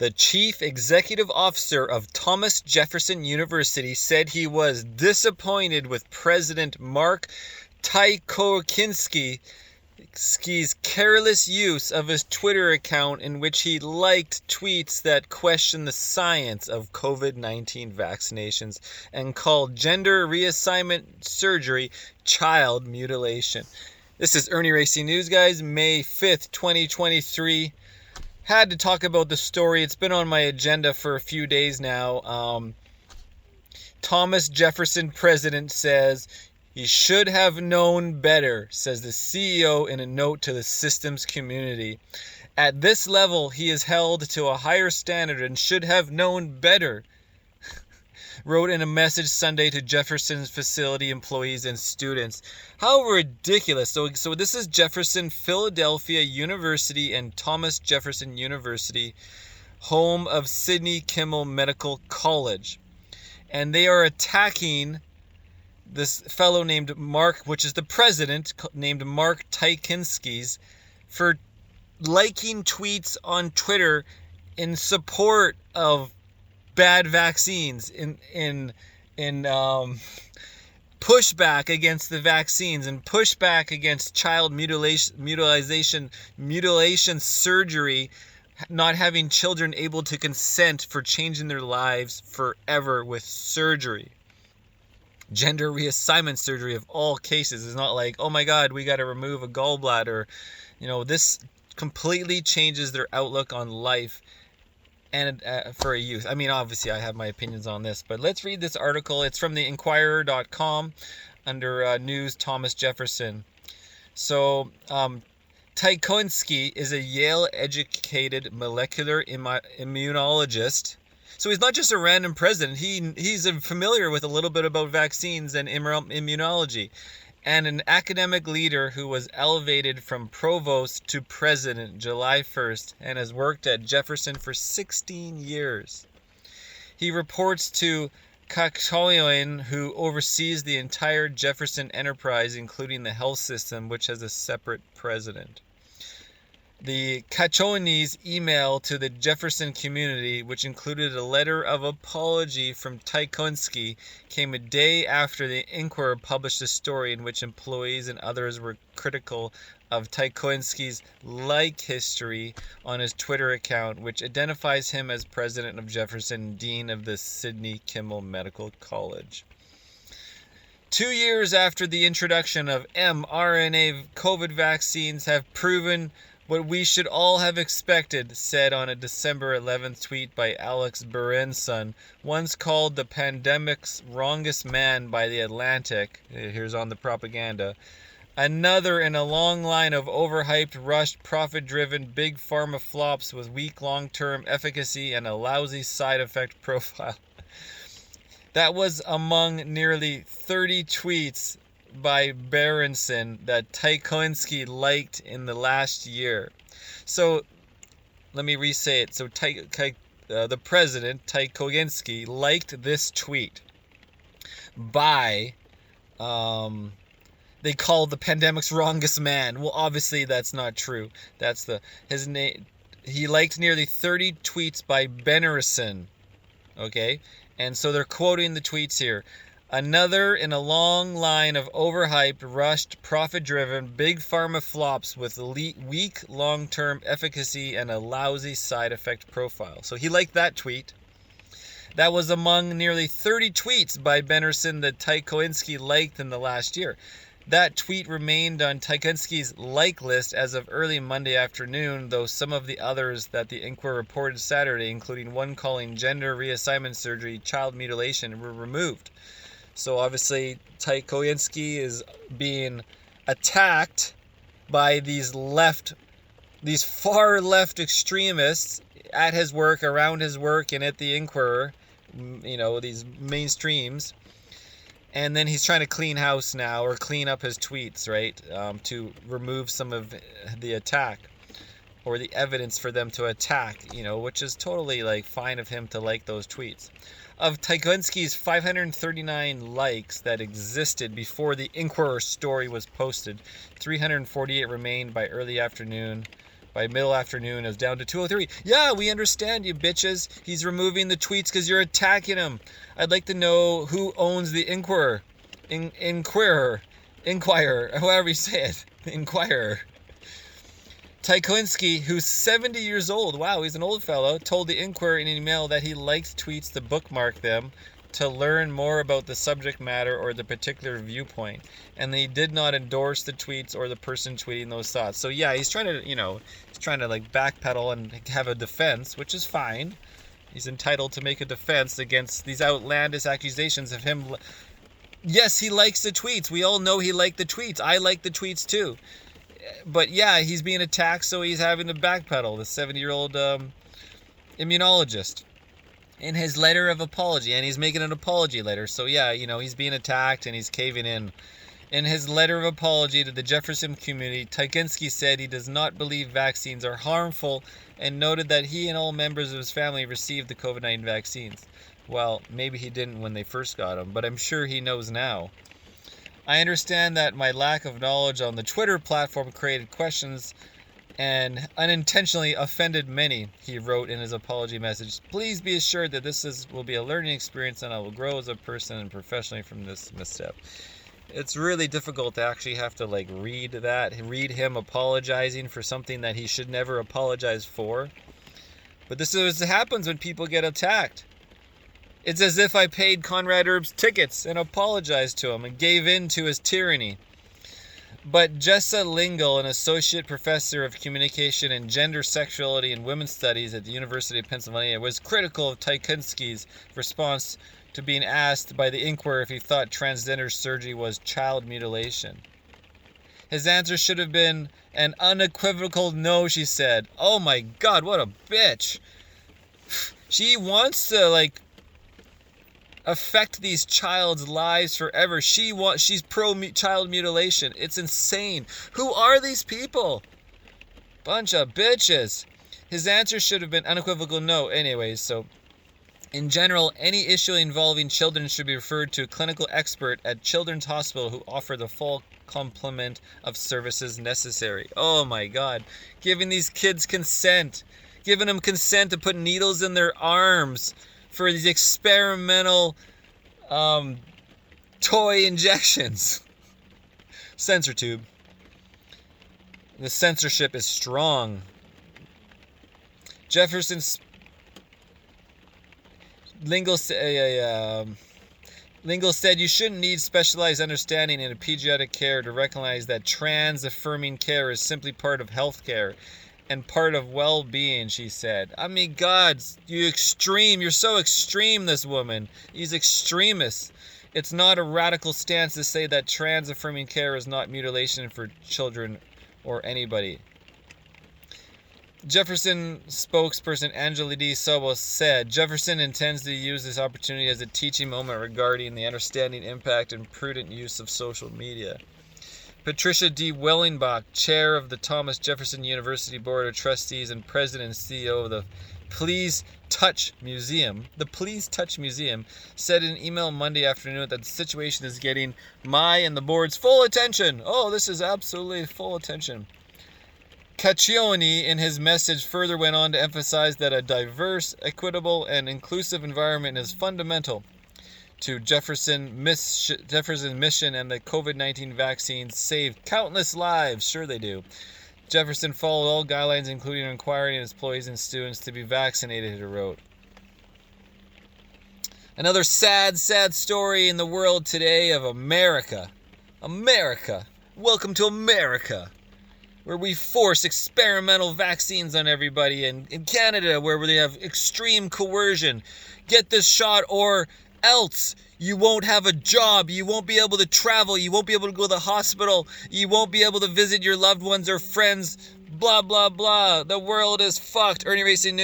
The chief executive officer of Thomas Jefferson University said he was disappointed with President Mark Tykockinski's careless use of his Twitter account in which he liked tweets that questioned the science of COVID-19 vaccinations and called gender reassignment surgery child mutilation. This is IrnieracingNews, guys, May 5th, 2023. Had to talk about the story. It's been on my agenda for a few days now. Thomas Jefferson president says he should have known better, says the CEO in a note to the systems community. At this level, he is held to a higher standard and should have known better, wrote in a message Sunday to Jefferson's facility employees and students. How ridiculous. So this is Jefferson Philadelphia University and Thomas Jefferson University, home of Sidney Kimmel Medical College. And they are attacking this fellow named Mark, which is the president, named Mark Tykockinski's, for liking tweets on Twitter in support of bad vaccines, in pushback against the vaccines and pushback against child mutilation surgery, not having children able to consent for changing their lives forever with surgery. Gender reassignment surgery of all cases is not like, oh my God, we got to remove a gallbladder. This completely changes their outlook on life. And for a youth. I mean, obviously, I have my opinions on this, but let's read this article. It's from the Inquirer.com under News Thomas Jefferson. So, Tykockinski is a Yale-educated molecular immunologist. So he's not just a random president. He's familiar with a little bit about vaccines and immunology, and an academic leader who was elevated from provost to president July 1st and has worked at Jefferson for 16 years. He reports to Kachoyan, who oversees the entire Jefferson enterprise, including the health system, which has a separate president. The Kachoyan's email to the Jefferson community, which included a letter of apology from Tykockinski, came a day after the Inquirer published a story in which employees and others were critical of Tykockinski's like history on his Twitter account, which identifies him as president of Jefferson, dean of the Sidney Kimmel Medical College. 2 years after the introduction of mRNA COVID vaccines have proven what we should all have expected, said on a December 11th tweet by Alex Berenson, once called the pandemic's wrongest man by The Atlantic. Here's on the propaganda. Another in a long line of overhyped, rushed, profit-driven big pharma flops with weak long-term efficacy and a lousy side effect profile. That was among nearly 30 tweets by Berenson that Tykockinski liked in the last year. So let me re-say it. So the president, Tykockinski, liked this tweet by they called the pandemic's wrongest man. Well, obviously that's not true. That's his name. He liked nearly 30 tweets by Berenson. Okay? And so they're quoting the tweets here. Another in a long line of overhyped, rushed, profit-driven, big pharma flops with weak long-term efficacy and a lousy side effect profile. So he liked that tweet. That was among nearly 30 tweets by Berenson that Tykockinski liked in the last year. That tweet remained on Tykockinski's like list as of early Monday afternoon, though some of the others that the Inquirer reported Saturday, including one calling gender reassignment surgery child mutilation, were removed. So obviously Tykockinski is being attacked by these far left extremists at his work, around his work, and at the Inquirer, these mainstreams. And then he's trying to clean house now, or clean up his tweets, right, to remove some of the attack or the evidence for them to attack, which is totally fine of him to like those tweets. Of Tykockinski's 539 likes that existed before the Inquirer story was posted, 348 remained by early afternoon By middle afternoon, it was down to 203. Yeah, we understand you bitches. He's removing the tweets because you're attacking him. I'd like to know who owns the Inquirer, however you say it, Inquirer. Tykoinski, who's 70 years old, wow, he's an old fellow, told the Inquirer in an email that he likes tweets to bookmark them to learn more about the subject matter or the particular viewpoint, and he did not endorse the tweets or the person tweeting those thoughts. So yeah, he's trying to like backpedal and have a defense, which is fine. He's entitled to make a defense against these outlandish accusations of him. Yes, he likes the tweets. We all know he liked the tweets. I like the tweets too. But yeah, he's being attacked, so he's having to backpedal, the 70-year-old immunologist, in his letter of apology. And he's making an apology letter. So yeah, he's being attacked and he's caving in. In his letter of apology to the Jefferson community, Tykinski said he does not believe vaccines are harmful and noted that he and all members of his family received the COVID-19 vaccines. Well, maybe he didn't when they first got them, but I'm sure he knows now. I understand that my lack of knowledge on the Twitter platform created questions and unintentionally offended many, he wrote in his apology message. Please be assured that will be a learning experience and I will grow as a person and professionally from this misstep. It's really difficult to actually have to read him apologizing for something that he should never apologize for. But this is what happens when people get attacked. It's as if I paid Conrad Erb's tickets and apologized to him and gave in to his tyranny. But Jessa Lingle, an associate professor of communication and gender, sexuality, and women's studies at the University of Pennsylvania, was critical of Tykinski's response to being asked by the Inquirer if he thought transgender surgery was child mutilation. His answer should have been an unequivocal no, she said. Oh my God, what a bitch. She wants to, affect these child's lives forever. She's pro-child mutilation. It's insane. Who are these people? Bunch of bitches. His answer should have been unequivocal no. Anyways, so in general, any issue involving children should be referred to a clinical expert at Children's Hospital who offer the full complement of services necessary. Oh my God. Giving these kids consent. Giving them consent to put needles in their arms for these experimental toy injections. Censor tube. The censorship is strong. Jefferson's Lingle said you shouldn't need specialized understanding in a pediatric care to recognize that trans-affirming care is simply part of health care and part of well-being, she said. I mean, God, you're so extreme, this woman. He's extremist. It's not a radical stance to say that trans-affirming care is not mutilation for children or anybody. Jefferson spokesperson Angela D. Sobos said, Jefferson intends to use this opportunity as a teaching moment regarding the understanding, impact, and prudent use of social media. Patricia D. Wellingbach, chair of the Thomas Jefferson University Board of Trustees and president and CEO of the Please Touch Museum, said in an email Monday afternoon that the situation is getting my and the board's full attention. Oh, this is absolutely full attention. Caccioni, in his message, further went on to emphasize that a diverse, equitable, and inclusive environment is fundamental to Jefferson's mission, and the COVID-19 vaccines save countless lives. Sure they do. Jefferson followed all guidelines, including requiring employees and students to be vaccinated, he wrote. Another sad, sad story in the world today of America. America. Welcome to America, where we force experimental vaccines on everybody. And in Canada, where they have extreme coercion. Get this shot or else you won't have a job, you won't be able to travel, you won't be able to go to the hospital, you won't be able to visit your loved ones or friends, blah, blah, blah. The world is fucked. Irnieracing News.